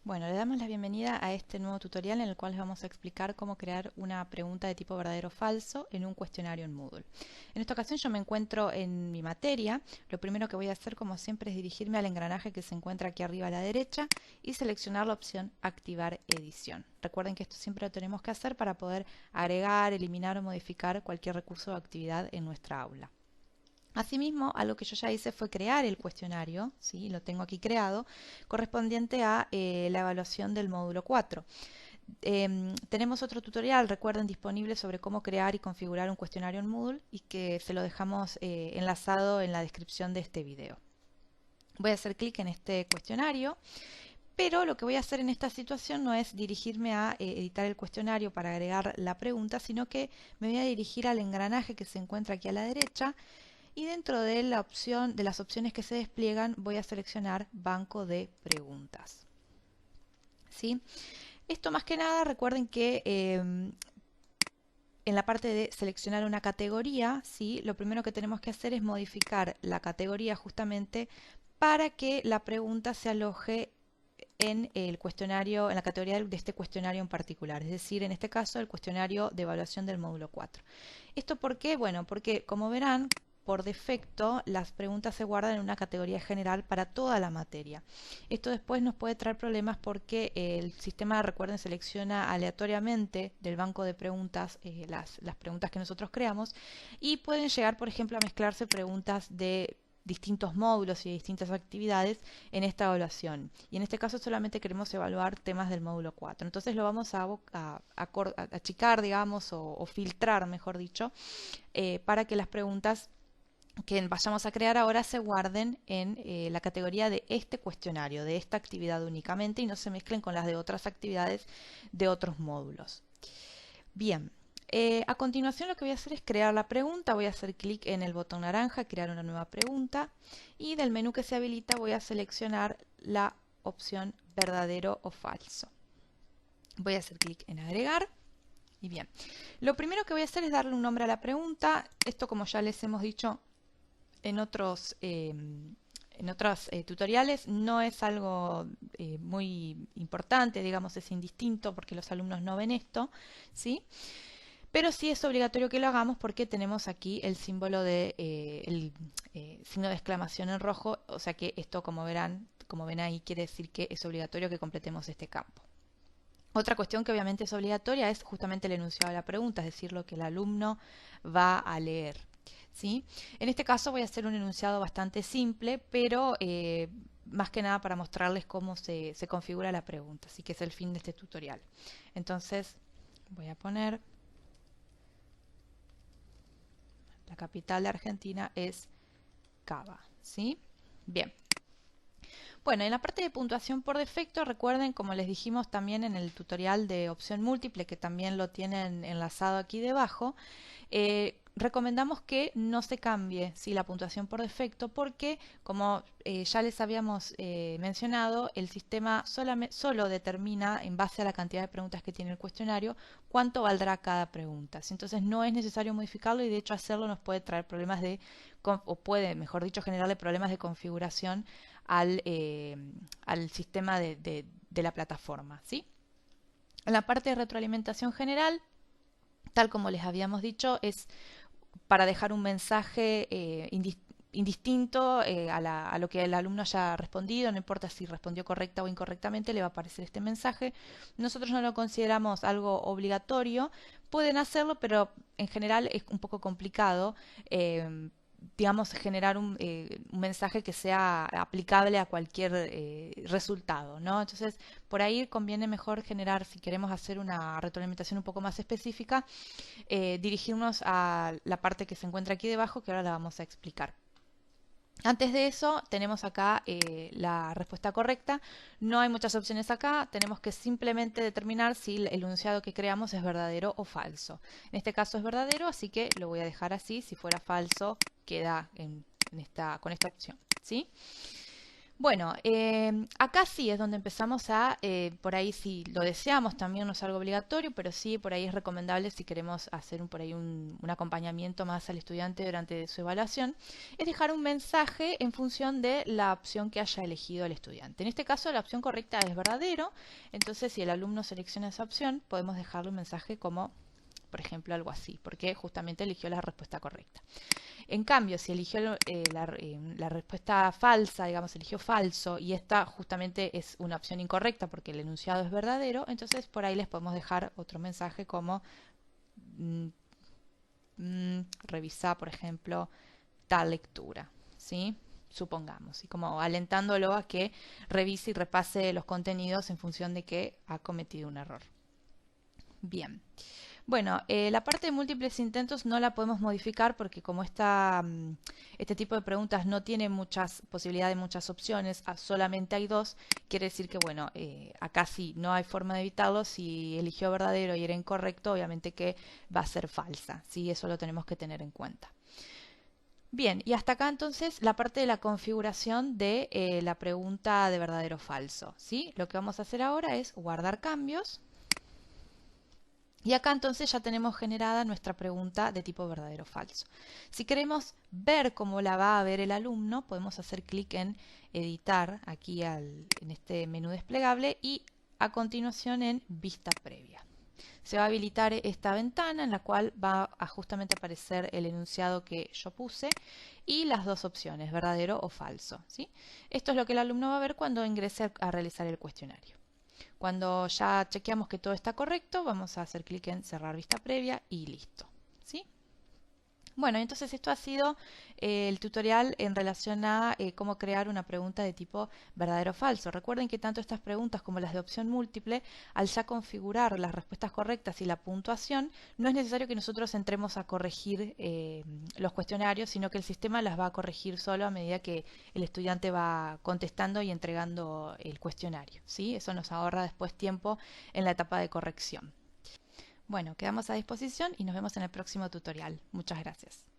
Bueno, le damos la bienvenida a este nuevo tutorial en el cual les vamos a explicar cómo crear una pregunta de tipo verdadero o falso en un cuestionario en Moodle. En esta ocasión yo me encuentro en mi materia. Lo primero que voy a hacer, como siempre, es dirigirme al engranaje que se encuentra aquí arriba a la derecha y seleccionar la opción Activar edición. Recuerden que esto siempre lo tenemos que hacer para poder agregar, eliminar o modificar cualquier recurso o actividad en nuestra aula. Asimismo, algo que yo ya hice fue crear el cuestionario, ¿sí? Lo tengo aquí creado, correspondiente a la evaluación del módulo 4. Tenemos otro tutorial, recuerden, disponible sobre cómo crear y configurar un cuestionario en Moodle y que se lo dejamos enlazado en la descripción de este video. Voy a hacer clic en este cuestionario, pero lo que voy a hacer en esta situación no es dirigirme a editar el cuestionario para agregar la pregunta, sino que me voy a dirigir al engranaje que se encuentra aquí a la derecha. Y dentro de la opción, de las opciones que se despliegan, voy a seleccionar banco de preguntas. ¿Sí? Esto más que nada, recuerden que en la parte de seleccionar una categoría, ¿sí? Lo primero que tenemos que hacer es modificar la categoría justamente para que la pregunta se aloje en el cuestionario, en la categoría de este cuestionario en particular, es decir, en este caso el cuestionario de evaluación del módulo 4. ¿Esto por qué? Bueno, porque como verán, por defecto las preguntas se guardan en una categoría general para toda la materia. Esto después nos puede traer problemas porque el sistema, recuerden, selecciona aleatoriamente del banco de preguntas las preguntas que nosotros creamos y pueden llegar, por ejemplo, a mezclarse preguntas de distintos módulos y distintas actividades en esta evaluación. Y en este caso solamente queremos evaluar temas del módulo 4. Entonces lo vamos a achicar, digamos, o filtrar, mejor dicho, para que las preguntas que vayamos a crear ahora se guarden en la categoría de este cuestionario, de esta actividad únicamente, y no se mezclen con las de otras actividades de otros módulos. Bien, a continuación lo que voy a hacer es crear la pregunta. Voy a hacer clic en el botón naranja, crear una nueva pregunta, y del menú que se habilita voy a seleccionar la opción verdadero o falso. Voy a hacer clic en agregar. Y bien, lo primero que voy a hacer es darle un nombre a la pregunta. Esto, como ya les hemos dicho en otros tutoriales, no es algo muy importante, digamos, es indistinto porque los alumnos no ven esto, ¿sí? Pero sí es obligatorio que lo hagamos porque tenemos aquí el símbolo de el signo de exclamación en rojo, o sea que esto, como verán, como ven ahí, quiere decir que es obligatorio que completemos este campo. Otra cuestión que obviamente es obligatoria es justamente el enunciado de la pregunta, es decir, lo que el alumno va a leer. ¿Sí? En este caso voy a hacer un enunciado bastante simple, pero más que nada para mostrarles cómo se configura la pregunta, así que es el fin de este tutorial. Entonces voy a poner: la capital de Argentina es Cava. ¿Sí? Bien. Bueno, en la parte de puntuación por defecto, recuerden, como les dijimos también en el tutorial de opción múltiple, que también lo tienen enlazado aquí debajo, recomendamos que no se cambie, ¿sí?, la puntuación por defecto, porque como ya les habíamos mencionado, el sistema solo determina, en base a la cantidad de preguntas que tiene el cuestionario, cuánto valdrá cada pregunta. Entonces no es necesario modificarlo, y de hecho hacerlo nos puede traer problemas o puede, mejor dicho, generarle problemas de configuración al sistema de la plataforma, ¿sí? En la parte de retroalimentación general, tal como les habíamos dicho, es para dejar un mensaje indistinto a lo que el alumno haya respondido. No importa si respondió correcta o incorrectamente, le va a aparecer este mensaje. Nosotros no lo consideramos algo obligatorio. Pueden hacerlo, pero en general es un poco complicado, digamos, generar un mensaje que sea aplicable a cualquier resultado, ¿no? Entonces, por ahí conviene mejor generar, si queremos hacer una retroalimentación un poco más específica, dirigirnos a la parte que se encuentra aquí debajo, que ahora la vamos a explicar. Antes de eso, tenemos acá la respuesta correcta. No hay muchas opciones acá. Tenemos que simplemente determinar si el enunciado que creamos es verdadero o falso. En este caso es verdadero, así que lo voy a dejar así. Si fuera falso, queda con esta opción, ¿sí? Bueno, acá sí es donde empezamos a, por ahí si lo deseamos, también no es algo obligatorio, pero sí por ahí es recomendable si queremos hacer por ahí un acompañamiento más al estudiante durante su evaluación, es dejar un mensaje en función de la opción que haya elegido el estudiante. En este caso la opción correcta es verdadero, entonces si el alumno selecciona esa opción, podemos dejarle un mensaje como, por ejemplo, algo así, porque justamente eligió la respuesta correcta. En cambio, si eligió la respuesta falsa, digamos, eligió falso, y esta justamente es una opción incorrecta porque el enunciado es verdadero, entonces por ahí les podemos dejar otro mensaje como mm, revisar, por ejemplo, tal lectura, ¿sí? Supongamos, y como alentándolo a que revise y repase los contenidos en función de que ha cometido un error. Bien. Bueno, la parte de múltiples intentos no la podemos modificar porque como este tipo de preguntas no tiene muchas posibilidades, muchas opciones, solamente hay dos, quiere decir que, bueno, acá sí no hay forma de evitarlo. Si eligió verdadero y era incorrecto, obviamente que va a ser falsa, ¿sí? Eso lo tenemos que tener en cuenta. Bien, y hasta acá entonces la parte de la configuración de la pregunta de verdadero o falso, ¿sí? Lo que vamos a hacer ahora es guardar cambios. Y acá entonces ya tenemos generada nuestra pregunta de tipo verdadero o falso. Si queremos ver cómo la va a ver el alumno, podemos hacer clic en editar aquí en este menú desplegable y a continuación en vista previa. Se va a habilitar esta ventana en la cual va a justamente aparecer el enunciado que yo puse y las dos opciones, verdadero o falso, ¿sí? Esto es lo que el alumno va a ver cuando ingrese a realizar el cuestionario. Cuando ya chequeamos que todo está correcto, vamos a hacer clic en cerrar vista previa y listo. ¿Sí? Bueno, entonces esto ha sido el tutorial en relación a cómo crear una pregunta de tipo verdadero o falso. Recuerden que tanto estas preguntas como las de opción múltiple, al ya configurar las respuestas correctas y la puntuación, no es necesario que nosotros entremos a corregir los cuestionarios, sino que el sistema las va a corregir solo a medida que el estudiante va contestando y entregando el cuestionario, ¿sí? Eso nos ahorra después tiempo en la etapa de corrección. Bueno, quedamos a disposición y nos vemos en el próximo tutorial. Muchas gracias.